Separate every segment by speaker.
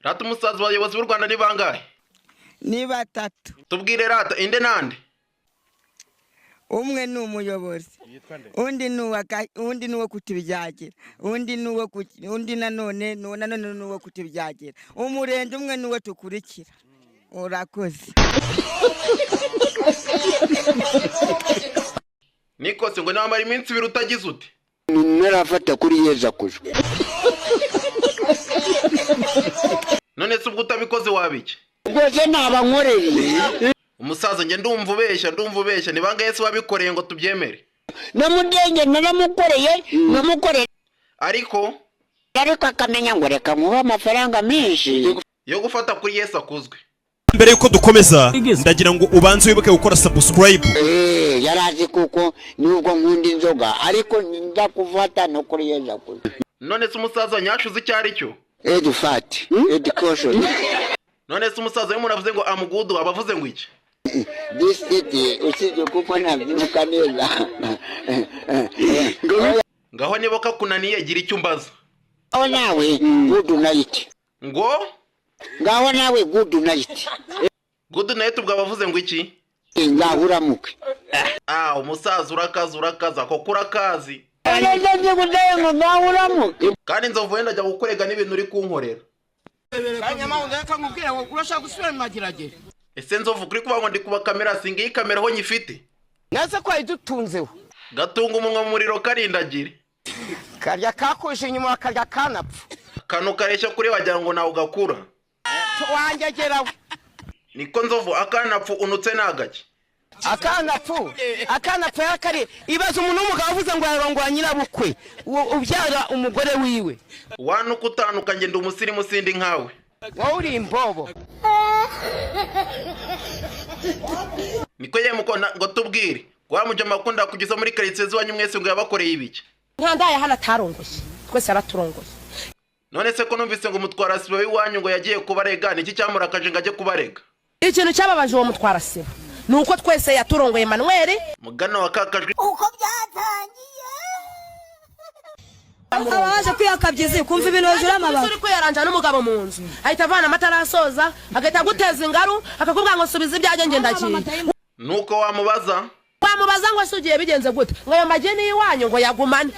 Speaker 1: Rata umusaza abayobozi b'u Rwanda ni bangahe?
Speaker 2: Ni batatu.
Speaker 1: Tubwire rata inde nande?
Speaker 2: Umwe ni umuyobozi. Undi ni uwo kutibyagira. Undi nanone ni uwo kutibyagira. Umurenge umwe ni uwo tukurikira. Urakoze.
Speaker 1: Nikose ngo namara iminsi 2 utagize ute?
Speaker 3: Narafata kuri yeza kujwe.
Speaker 1: None se ubwo utabikoze wabiki?
Speaker 3: Ubwo nabankoreye.
Speaker 1: Umusaza nge ndumva ubeshya ni bangahe se wabikoreye ngo tubyemere?
Speaker 3: Namudenge naramukoreye.
Speaker 1: Ariko
Speaker 3: akamenya ngo reka muba amafaranga menshi
Speaker 1: yo gufata kuri Yesu akuzwe.
Speaker 4: Mbere yuko dukomeza ndagira ngo ubanze wibuke gukora subscribe.
Speaker 3: Yarazi kuko nubwo nkunda inzoga ariko ndakuvata no kuri Yesu akuzwe.
Speaker 1: None se umusaza nyashuze icyari cyo?
Speaker 3: Edufati, education.
Speaker 1: None se umusaza y'umuntu avuze ngo amugudu abavuze ngo iki?
Speaker 3: This city usije kuko nabyibuka neza.
Speaker 1: Ngaho niboka kunaniye gira icyo umbaza.
Speaker 3: Ngaho nawe good night.
Speaker 1: Ngaho
Speaker 3: nawe good night.
Speaker 1: Good night ubwo abavuze ngo iki?
Speaker 3: Ngahuramuke.
Speaker 1: Umusaza urakaza ko kurakazi. Kandi nzovu wenda ajya gukorega n'ibintu uri kunkorera.
Speaker 2: Kanyama ndeka nkubwira ngo urashaka gusubira magirage.
Speaker 1: Ese nzovu kuri kuba ngo ndi kuba kamera singi kamera ho nyifite.
Speaker 2: Nase ko idutunzeho.
Speaker 1: Gatunga umunwa muriro karindagire.
Speaker 2: Karya kakoshe inyuma karya kanapfu.
Speaker 1: Kano kareshya kuri wagira ngo nawe ugakura.
Speaker 2: Wanjegeraho.
Speaker 1: Niko nzovu akanapfu unutse nagaki.
Speaker 2: Akanapfu yakari ibaza umuntu w'umugabo uvuze ngo yarongwa nyirabukwe ubyara umugore wiwe.
Speaker 1: Wanuka utanuka ngende umusirimu sindi nkawe.
Speaker 2: Wowe uri imbobo.
Speaker 1: Niko yemuko ngo tubwire. Wamuje makunda kugeza muri quartier zwanyu mwese ngo yabakoreye ibiki.
Speaker 5: Ntandaye hana tarongoye. Twese araturongoye.
Speaker 1: None se ko numvise ngo mutwara sibo wiwanyu ngo yagiye kubarega niki cyamurakaje ngo aje kubarega.
Speaker 5: Ikintu cyababaje uwo mutwara sibo nuko twese yaturongoye Manuel
Speaker 1: mugana wakakajwe
Speaker 5: uko byatangiye. Abaje kwiyakabyize kumva ibintu hejuru amababa. Uri ko yaranja n'umugabo mu nzu. Ahita avana amatara asoza agahita guteza ingaru akakubwira ngo subiza ibyaje ngendagiye.
Speaker 1: Nuko wamubaza
Speaker 5: ngo sugiye bigenze gute ngo ayo mageni yiwanyu ngo yagumane.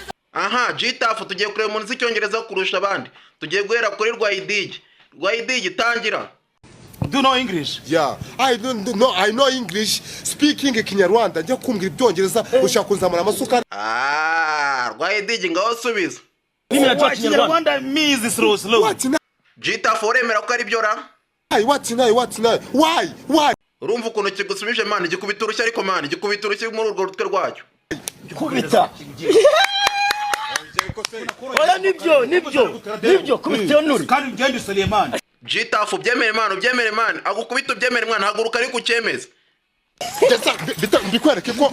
Speaker 1: Jitafu tugiye kureba umuntu z'icyongereza kurusha abandi. Tugiye guhera kuri Rwayidigi tangira.
Speaker 6: Do you know English?
Speaker 7: Yeah, I know English. Speaking Kinyarwanda njya kumbwira ibyongereza ushaka kunzamura amasuka.
Speaker 1: Rwayidigi ngaho subiza.
Speaker 6: Mimi najua Kinyarwanda mizi slow.
Speaker 7: What?
Speaker 1: Jitafu uremera ko ari byo ra?
Speaker 7: What now? Why?
Speaker 1: Urumva ukuntu kigusubije man gikubita urushya ariko man gikubita urushya muri urwo rutwe rwacyo.
Speaker 6: Kubita. Oya nibyo kubita nuri. Kandi ngende Suleiman.
Speaker 1: Jitafu byemere man agukubita byemere mwana haguruka ari kucyemeza.
Speaker 7: Bikwereke ko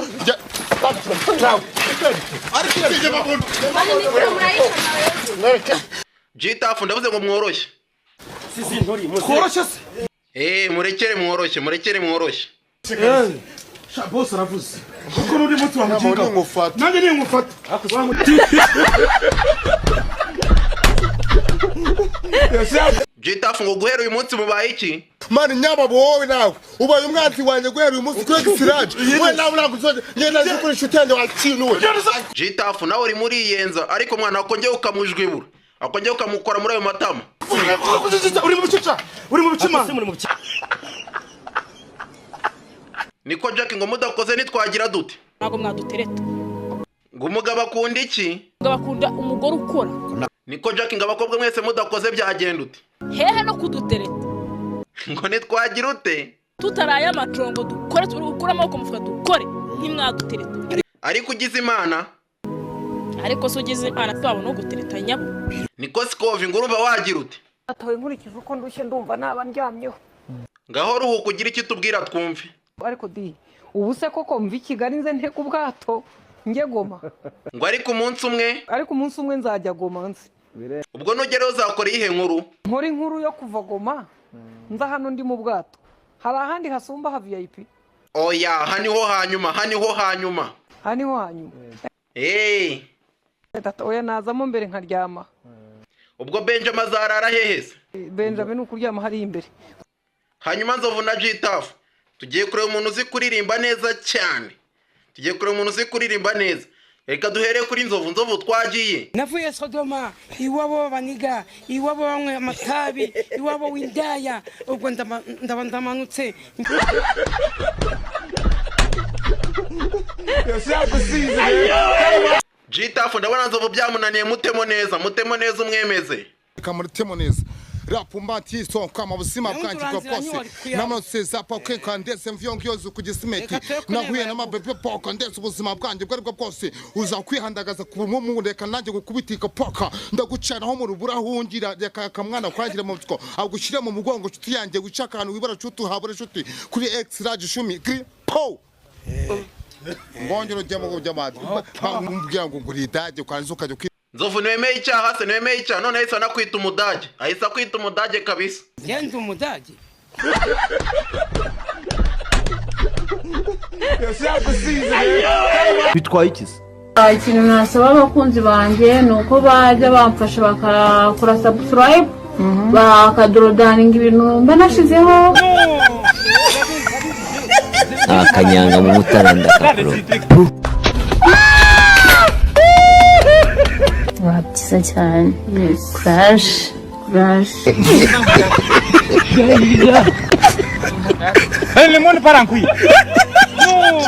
Speaker 1: Jitafu ndavuze ngo mworoshye.
Speaker 6: Mworoshye se?
Speaker 1: Murekere mworoshye.
Speaker 6: Boss aravuze. Kuko nuri muti wa muginga. Nanjye ni ngufata.
Speaker 1: Jitafu ngo guhera uyu munsi mubaye iki?
Speaker 7: Mani nyababo wowe nawe ubaye umwanzi wanjye guhera uyu munsi kuri Siraje. We nawe naguzoje ngenda zikuri shutende wa kintu we.
Speaker 1: Jitafu nawe uri muri yenza ariko mwana akongeye ukamujwibura. Akongeye ukamukora muri ayo matama.
Speaker 6: Uri mu bicima.
Speaker 1: Niko Jacky ngo mudakoze nitwagira dute?
Speaker 5: Ntago mwadutereta.
Speaker 1: Ngo umugabo akunda iki?
Speaker 5: Umugabo akunda umugore ukora.
Speaker 1: Niko Jacky ngo abakobwa mwese mudakoze byagenda ute?
Speaker 5: Hehe no kudutereta.
Speaker 1: Ngo nitwagira ute?
Speaker 5: Tutaraye amacongo dukore turi gukura amaboko mufuka dukore ntimwadutereta.
Speaker 1: Ariko ugize Imana?
Speaker 5: Ariko so ugize Imana twabona no gutereta nyabo.
Speaker 1: Niko scovia ngo urumva wagira ute?
Speaker 5: Atoye nkurikije uko ndushye ndumva naba ndyamyeho.
Speaker 1: Ngaho ruhu kugira iki tubwira twumve.
Speaker 8: Ariko di ubuse koko mvi Kigali nze nte ku bwato nge Goma.
Speaker 1: Ngo ariko umunsi umwe
Speaker 8: nzajya Goma nzi.
Speaker 1: Ubwo nugere uzakora ihe nkuru?
Speaker 8: Nkora inkuru yo kuva Goma nza hano ndi mu bwato. Hari ahandi hasumba ha VIP.
Speaker 1: Oya haniho hanyuma.
Speaker 8: Tata oya nazamo mbere nkaryama.
Speaker 1: Ubwo Benjamin azarara hehese?
Speaker 8: Benjamin ukuryama hari imbere.
Speaker 1: Hanyuma Nzovu na Jitafu tugiye kureba umuntu uzi kuririmba neza cyane. Reka duhere kuri Nzovu twagiye.
Speaker 9: Navuye Sodoma, iwabo baniga, iwabo bamwe amatabi, iwabo w'indaya, ubwo ndamanutse.
Speaker 1: Jitafu ndabona Nzovu byamunaniye, mutemo neza umwemeze.
Speaker 7: Kamurtemo neza. Rapumbati so kama busima bwanjye bwose namuseza poke kandese mvyongyozo kugisimeti nahuye n'amabebe poka ndese ubuzima bwanjye bwari bwose uza kwihandagaza kubumumu reka nanjye gukubitika poka ndagucanaho mu rubura hungira reka kamwana kwagira mu mutko agushire mu mugongo nshuti yanjye wicakana wibara nshuti habure nshuti kuri X radio 10 gri po ngongero ryamo by'amadi bambwira ngo nguridaje kwanze ukajya
Speaker 1: Nzovu nwemeye icyaha se nwemeye icyaha none ahise anakwita umudage. Ahise akwita umudage kabisa.
Speaker 9: Yenda umudage.
Speaker 10: Bitwaye iki se?
Speaker 11: Ikintu nasaba abakunzi banjye nuko bajya bamfasha bakakora subscribe bakadorodaninga ibintu mba nashizeho.
Speaker 10: Akanyanga mu mutaranda kakuru.
Speaker 11: Wabyiza cyane. Crash.
Speaker 6: Lemon parankui. No.